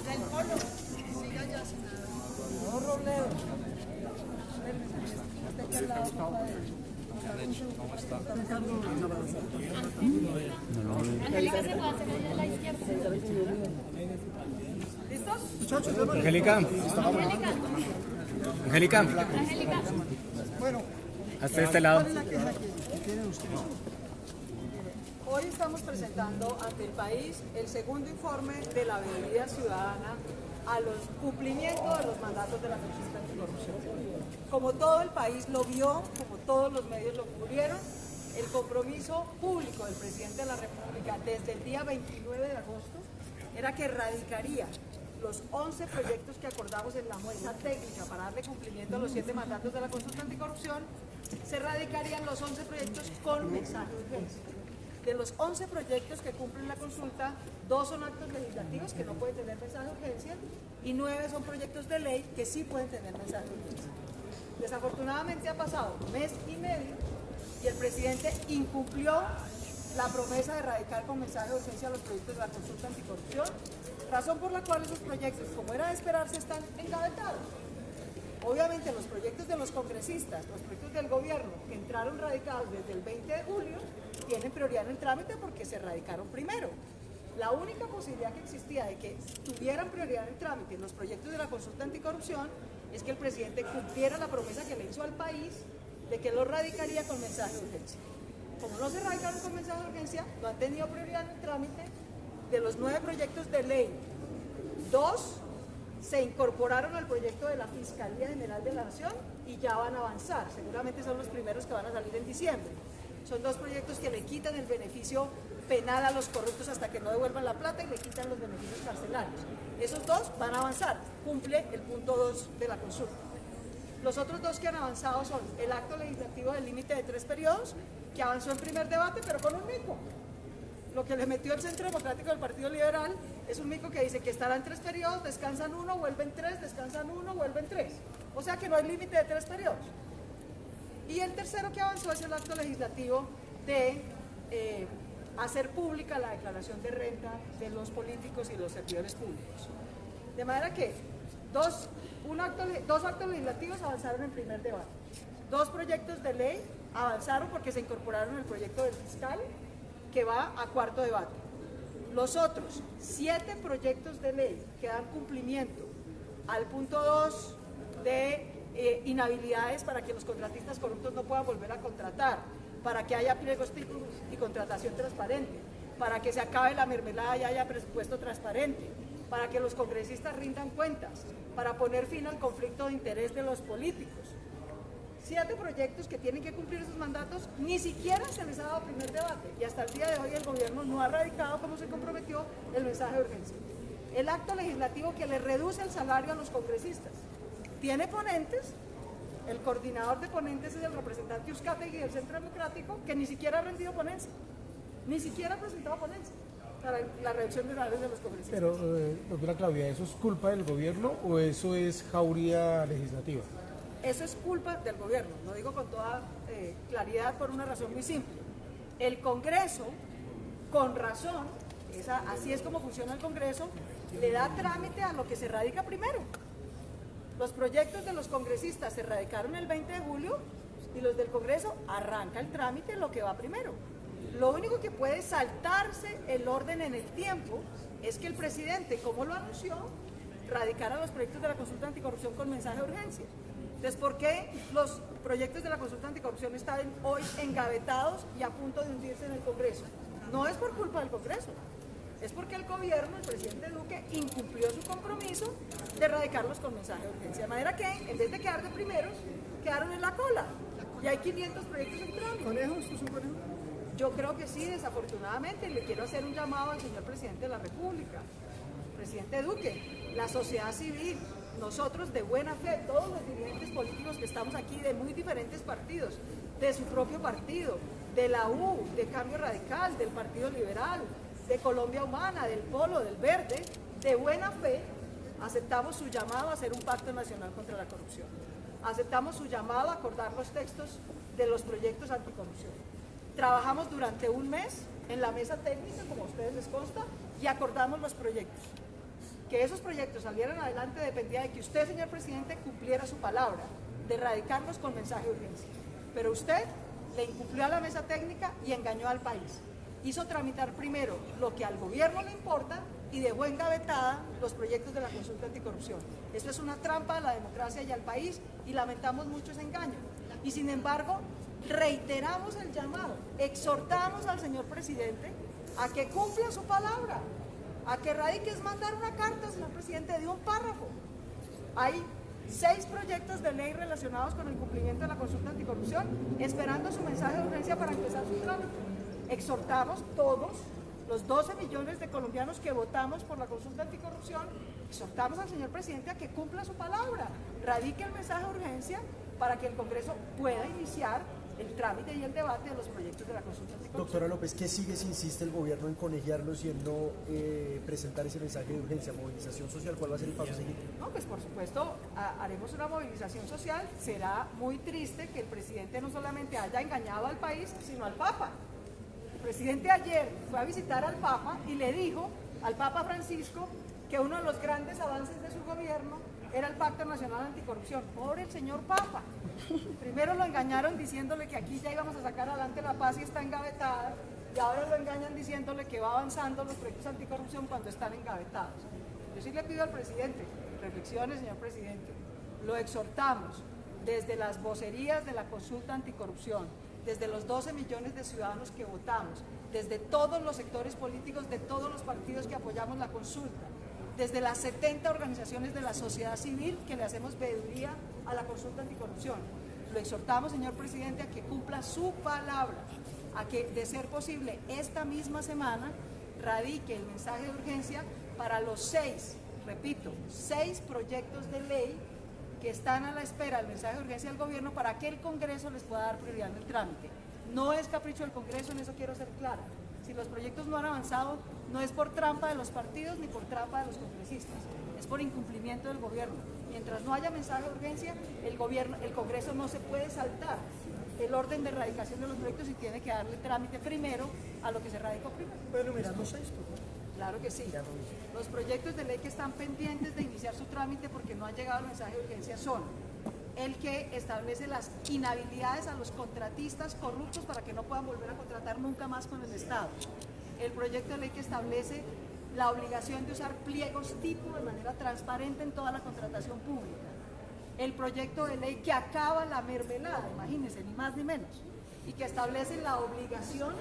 Del Polo, siga ya, senador. No, Robledo. ¿Cómo está? Angélica se puede hacer desde la izquierda. ¿Listos? Angélica. Angélica. Angélica. Bueno, Hasta este lado. ¿cuál es la queja que tienen ustedes? Hoy estamos presentando ante el país el segundo informe de la veeduría ciudadana a los cumplimientos de los mandatos de la Comisión Anticorrupción. Como todo el país lo vio, como todos los medios lo cubrieron, el compromiso público del presidente de la República desde el día 29 de agosto era que radicaría los 11 proyectos que acordamos en la mesa técnica para darle cumplimiento a los 7 mandatos de la consulta anticorrupción. Se radicarían los 11 proyectos con mensaje de urgencia. De los 11 proyectos que cumplen la consulta, 2 son actos legislativos que no pueden tener mensaje de urgencia y 9 son proyectos de ley que sí pueden tener mensaje de urgencia. Desafortunadamente ha pasado mes y medio y el presidente incumplió la promesa de radicar con mensaje de urgencia los proyectos de la consulta anticorrupción, razón por la cual esos proyectos, como era de esperarse, están engavetados. Obviamente los proyectos de los congresistas, los proyectos del gobierno que entraron radicados desde el 20 de julio, tienen prioridad en el trámite porque se radicaron primero. La única posibilidad que existía de que tuvieran prioridad en el trámite los proyectos de la consulta anticorrupción es que el presidente cumpliera la promesa que le hizo al país de que lo radicaría con mensaje de urgencia. Como no se radicaron con mensaje de urgencia, no han tenido prioridad en el trámite. De los 9 proyectos de ley, 2 se incorporaron al proyecto de la Fiscalía General de la Nación y ya van a avanzar. Seguramente son los primeros que van a salir en diciembre. Son 2 proyectos que le quitan el beneficio penal a los corruptos hasta que no devuelvan la plata y le quitan los beneficios carcelarios. Esos 2 van a avanzar. Cumple el punto 2 de la consulta. Los otros 2 que han avanzado son el acto legislativo del límite de 3 periodos, que avanzó en primer debate, pero con un mico. Lo que le metió el Centro Democrático del Partido Liberal es un mico que dice que estarán 3 periodos, descansan 1, vuelven 3, descansan 1, vuelven 3. O sea que no hay límite de 3 periodos. Y el tercero que avanzó es el acto legislativo de hacer pública la declaración de renta de los políticos y los servidores públicos. De manera que 2 actos legislativos avanzaron en primer debate. 2 proyectos de ley avanzaron porque se incorporaron el proyecto del fiscal, que va a cuarto debate. Los otros 7 proyectos de ley que dan cumplimiento al punto 2 de inhabilidades para que los contratistas corruptos no puedan volver a contratar, para que haya pliegos técnicos y contratación transparente, para que se acabe la mermelada y haya presupuesto transparente, para que los congresistas rindan cuentas, para poner fin al conflicto de interés de los políticos. 7 proyectos que tienen que cumplir esos mandatos, ni siquiera se les ha dado primer debate y hasta el día de hoy el gobierno no ha radicado como se comprometió el mensaje de urgencia. El acto legislativo que le reduce el salario a los congresistas tiene ponentes, el coordinador de ponentes es el representante Uzcategui del Centro Democrático, que ni siquiera ha rendido ponencia, ni siquiera ha presentado ponencia para la reducción de salarios de los congresistas. Pero, doctora Claudia, ¿eso es culpa del gobierno o eso es jauría legislativa? Eso es culpa del gobierno, lo digo con toda claridad por una razón muy simple. El Congreso, con razón, así es como funciona el Congreso, le da trámite a lo que se radica primero. Los proyectos de los congresistas se radicaron el 20 de julio y los del Congreso arranca el trámite lo que va primero. Lo único que puede saltarse el orden en el tiempo es que el presidente, como lo anunció, radicara los proyectos de la consulta anticorrupción con mensaje de urgencia. Entonces, ¿por qué los proyectos de la consulta anticorrupción están hoy engavetados y a punto de hundirse en el Congreso? No es por culpa del Congreso, es porque el gobierno, el presidente Duque, incumplió su compromiso de radicarlos con mensaje de urgencia. De manera que, en vez de quedar de primeros, quedaron en la cola. Y hay 500 proyectos en trámite. ¿Conejos? ¿Esto es un conejo? Yo creo que sí, desafortunadamente, y le quiero hacer un llamado al señor presidente de la República, presidente Duque, la sociedad civil, nosotros de buena fe, todos los dirigentes políticos que estamos aquí de muy diferentes partidos, de su propio partido, de la U, de Cambio Radical, del Partido Liberal, de Colombia Humana, del Polo, del Verde, de buena fe, aceptamos su llamado a hacer un pacto nacional contra la corrupción. Aceptamos su llamado a acordar los textos de los proyectos anticorrupción. Trabajamos durante un mes en la mesa técnica, como a ustedes les consta, y acordamos los proyectos. que esos proyectos salieran adelante dependía de que usted, señor presidente, cumpliera su palabra, de erradicarlos con mensaje de urgencia. Pero usted le incumplió a la mesa técnica y engañó al país. Hizo tramitar primero lo que al gobierno le importa y dejó engavetada los proyectos de la consulta anticorrupción. Esto es una trampa a la democracia y al país y lamentamos mucho ese engaño. Y sin embargo, reiteramos el llamado, exhortamos al señor presidente a que cumpla su palabra, a que radique, es mandar una carta, señor presidente, de un párrafo. Hay 6 proyectos de ley relacionados con el cumplimiento de la consulta anticorrupción, esperando su mensaje de urgencia para empezar su trámite. Exhortamos todos, los 12 millones de colombianos que votamos por la consulta anticorrupción, exhortamos al señor presidente a que cumpla su palabra, radique el mensaje de urgencia para que el Congreso pueda iniciar el trámite y el debate de los proyectos de la consulta anticorrupción. Doctora López, ¿qué sigue si insiste el gobierno en conegiarlos y en no presentar ese mensaje de urgencia, movilización social? ¿Cuál va a ser el paso siguiente? No, pues por supuesto haremos una movilización social. Será muy triste que el presidente no solamente haya engañado al país, sino al Papa. El presidente ayer fue a visitar al Papa y le dijo al Papa Francisco que uno de los grandes avances de su gobierno era el Pacto Nacional Anticorrupción. Pobre el señor Papa. Primero lo engañaron diciéndole que aquí ya íbamos a sacar adelante la paz y está engavetada, y ahora lo engañan diciéndole que va avanzando los proyectos anticorrupción cuando están engavetados. Yo sí le pido al presidente, reflexione, señor presidente, lo exhortamos desde las vocerías de la consulta anticorrupción, desde los 12 millones de ciudadanos que votamos, desde todos los sectores políticos de todos los partidos que apoyamos la consulta, desde las 70 organizaciones de la sociedad civil que le hacemos veeduría a la consulta anticorrupción. Lo exhortamos, señor presidente, a que cumpla su palabra, a que, de ser posible, esta misma semana radique el mensaje de urgencia para los 6, repito, 6 proyectos de ley que están a la espera del mensaje de urgencia del gobierno para que el Congreso les pueda dar prioridad en el trámite. No es capricho del Congreso, en eso quiero ser clara. Si los proyectos no han avanzado, no es por trampa de los partidos ni por trampa de los congresistas, es por incumplimiento del gobierno. Mientras no haya mensaje de urgencia, el Congreso no se puede saltar el orden de erradicación de los proyectos y tiene que darle trámite primero a lo que se radicó primero. Bueno, miramos 6, por favor. Claro que sí. Los proyectos de ley que están pendientes de iniciar su trámite porque no han llegado al mensaje de urgencia son el que establece las inhabilidades a los contratistas corruptos para que no puedan volver a contratar nunca más con el Estado. El proyecto de ley que establece la obligación de usar pliegos tipo de manera transparente en toda la contratación pública. El proyecto de ley que acaba la mermelada, imagínense, ni más ni menos, y que establece la obligación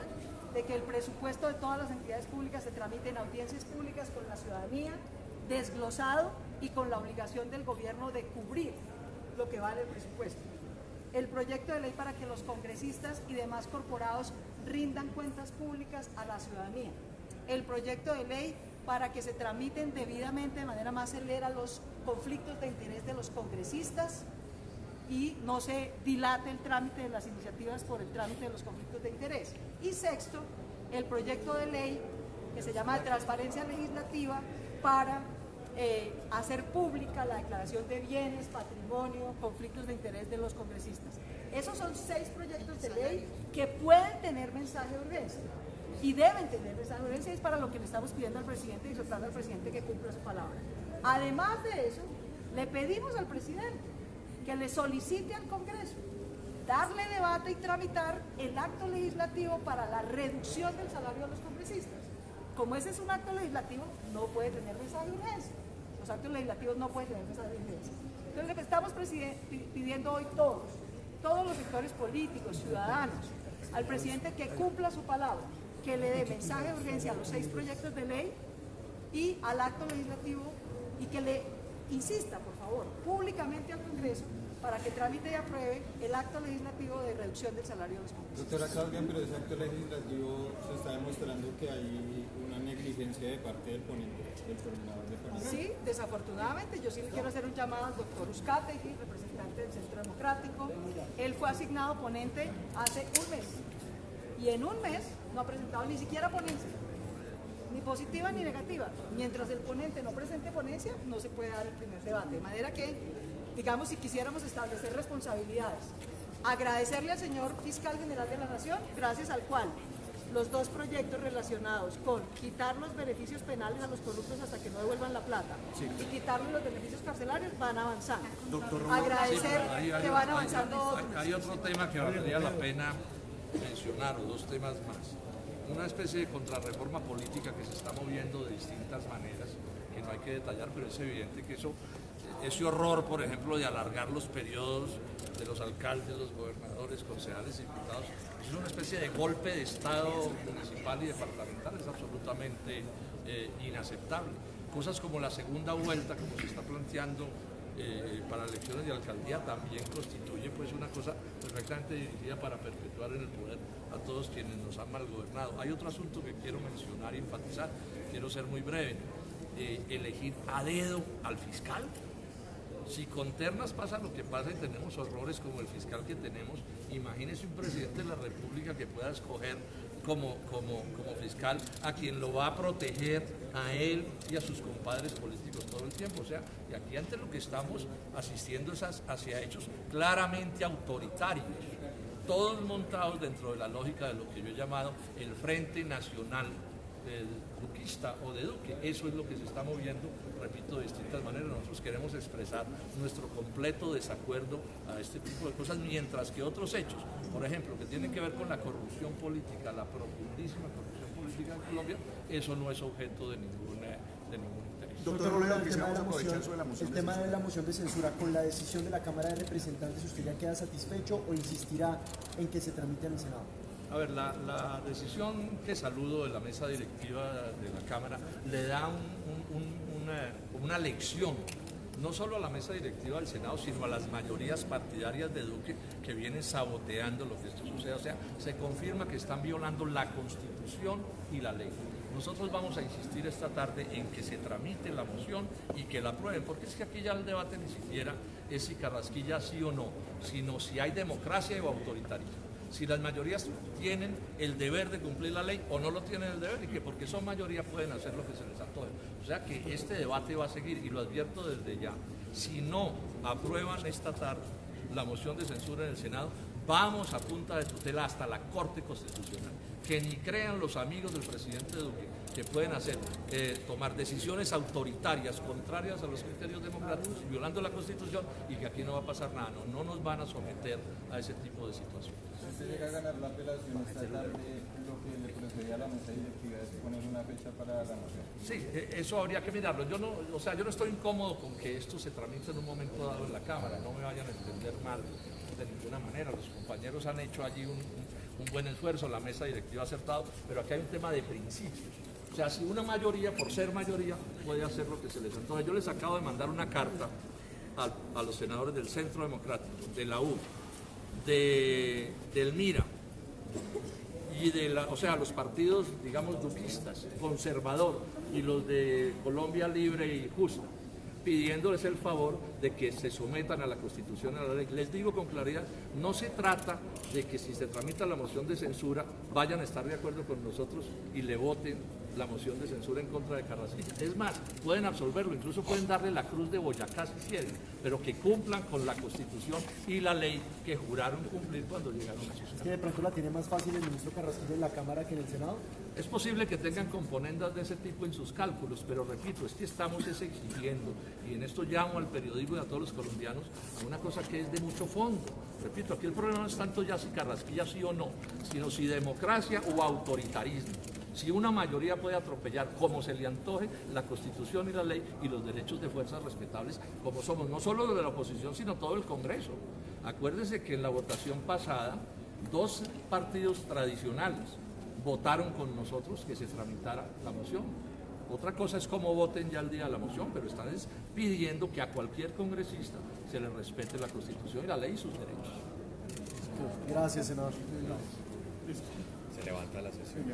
de que el presupuesto de todas las entidades públicas se tramite en audiencias públicas con la ciudadanía, desglosado y con la obligación del gobierno de cubrir lo que vale el presupuesto. El proyecto de ley para que los congresistas y demás corporados rindan cuentas públicas a la ciudadanía. El proyecto de ley para que se tramiten debidamente de manera más celera los conflictos de interés de los congresistas y no se dilate el trámite de las iniciativas por el trámite de los conflictos de interés. Y sexto, el proyecto de ley que se llama de transparencia legislativa para hacer pública la declaración de bienes, patrimonio, conflictos de interés de los congresistas. Esos son 6 proyectos de ley que pueden tener mensaje de urgencia y deben tener mensaje de urgencia, es para lo que le estamos pidiendo al presidente y exhortando al presidente que cumpla su palabra. Además de eso, le pedimos al presidente que le solicite al Congreso darle debate y tramitar el acto legislativo para la reducción del salario de los congresistas. Como ese es un acto legislativo, no puede tener mensaje de urgencia. Los actos legislativos no pueden tener mensaje de urgencia. Entonces le estamos pidiendo hoy todos los sectores políticos, ciudadanos, al presidente que cumpla su palabra, que le dé mensaje de urgencia a los 6 proyectos de ley y al acto legislativo y que le insista, por favor, públicamente al Congreso para que tramite y apruebe el acto legislativo de reducción del salario de los congresistas. Doctora Claudia, pero ese acto legislativo se está demostrando que hay una negligencia de parte del ponente, del coordinador de ponente. Sí, desafortunadamente, yo sí le quiero hacer un llamado al doctor Uzcategui, representante del Centro Democrático. Él fue asignado ponente hace un mes y en un mes no ha presentado ni siquiera ponencia, ni positiva ni negativa. Mientras el ponente no presente ponencia, no se puede dar el primer debate. De manera que, digamos, si quisiéramos establecer responsabilidades, agradecerle al señor fiscal general de la Nación, gracias al cual los dos proyectos relacionados con quitar los beneficios penales a los corruptos hasta que no devuelvan la plata y quitarles los beneficios carcelarios van avanzando. Agradecer que van avanzando. Hay otro tema que valdría la pena mencionar, o dos temas más. Una especie de contrarreforma política que se está moviendo de distintas maneras, que no hay que detallar, pero es evidente que ese horror, por ejemplo, de alargar los periodos de los alcaldes, los gobernadores, concejales y diputados, es una especie de golpe de Estado municipal y departamental, es absolutamente inaceptable. Cosas como la segunda vuelta, como se está planteando para elecciones de alcaldía, también constituye pues una cosa perfectamente dirigida para perpetuar en el poder a todos quienes nos han mal gobernado. Hay otro asunto que quiero mencionar y enfatizar, quiero ser muy breve, elegir a dedo al fiscal. Si con ternas pasa lo que pasa y tenemos horrores como el fiscal que tenemos, imagínese un presidente de la República que pueda escoger como fiscal a quien lo va a proteger a él y a sus compadres políticos todo el tiempo. O sea, y aquí ante lo que estamos asistiendo es hacia hechos claramente autoritarios, todos montados dentro de la lógica de lo que yo he llamado el Frente Nacional duquista o de Duque. Eso es lo que se está moviendo, repito, de distintas maneras. Nosotros queremos expresar nuestro completo desacuerdo a este tipo de cosas, mientras que otros hechos, por ejemplo, que tienen que ver con la corrupción política, la profundísima corrupción política en Colombia, eso no es objeto de ningún interés. Doctor Robledo, el tema de la moción de censura, con la decisión de la Cámara de Representantes, ¿usted ya queda satisfecho o insistirá en que se tramite en el Senado? A ver, la decisión que saludo de la mesa directiva de la Cámara le da una lección, no solo a la mesa directiva del Senado, sino a las mayorías partidarias de Duque que vienen saboteando lo que esto sucede. O sea, se confirma que están violando la Constitución y la ley. Nosotros vamos a insistir esta tarde en que se tramite la moción y que la aprueben, porque es que aquí ya el debate ni siquiera es si Carrasquilla sí o no, sino si hay democracia o autoritarismo. Si las mayorías tienen el deber de cumplir la ley o no lo tienen el deber, y que porque son mayoría pueden hacer lo que se les antoje. O sea que este debate va a seguir, y lo advierto desde ya. Si no aprueban esta tarde la moción de censura en el Senado, vamos a punta de tutela hasta la Corte Constitucional. Que ni crean los amigos del presidente Duque que pueden tomar decisiones autoritarias contrarias a los criterios democráticos, violando la Constitución, y que aquí no va a pasar nada. No nos van a someter a ese tipo de situaciones. Si usted llega a ganar la apelación esta tarde, lo que le procedía a la mesa directiva es poner una fecha para la moción. Sí, eso habría que mirarlo. Yo no estoy incómodo con que esto se tramite en un momento dado en la Cámara, no me vayan a entender mal de ninguna manera. Los compañeros han hecho allí un buen esfuerzo, la mesa directiva ha acertado, pero aquí hay un tema de principios. O sea, si una mayoría, por ser mayoría, puede hacer lo que se les antoja. Yo les acabo de mandar una carta a los senadores del Centro Democrático, de la U, del MIRA, y a los partidos, digamos, duquistas, conservador, y los de Colombia Libre y Justa, pidiéndoles el favor de que se sometan a la Constitución y a la ley. Les digo con claridad, no se trata de que si se tramita la moción de censura vayan a estar de acuerdo con nosotros y le voten la moción de censura en contra de Carrasquilla. Es más, pueden absolverlo, incluso pueden darle la cruz de Boyacá si quieren, pero que cumplan con la Constitución y la ley que juraron cumplir cuando llegaron a su ¿Es que de pronto la tiene más fácil el ministro Carrasquilla en la Cámara que en el Senado? Es posible que tengan componendas de ese tipo en sus cálculos, pero repito, es que estamos exigiendo, y en esto llamo al periodismo y a todos los colombianos, a una cosa que es de mucho fondo. Repito, aquí el problema no es tanto ya si Carrasquilla sí o no, sino si democracia o autoritarismo. Si una mayoría puede atropellar como se le antoje la Constitución y la ley y los derechos de fuerzas respetables, como somos, no solo los de la oposición, sino todo el Congreso. Acuérdense que en la votación pasada, 2 partidos tradicionales votaron con nosotros que se tramitara la moción. Otra cosa es cómo voten ya el día de la moción, pero están pidiendo que a cualquier congresista se le respete la Constitución y la ley y sus derechos. Gracias, senador. Se levanta la sesión.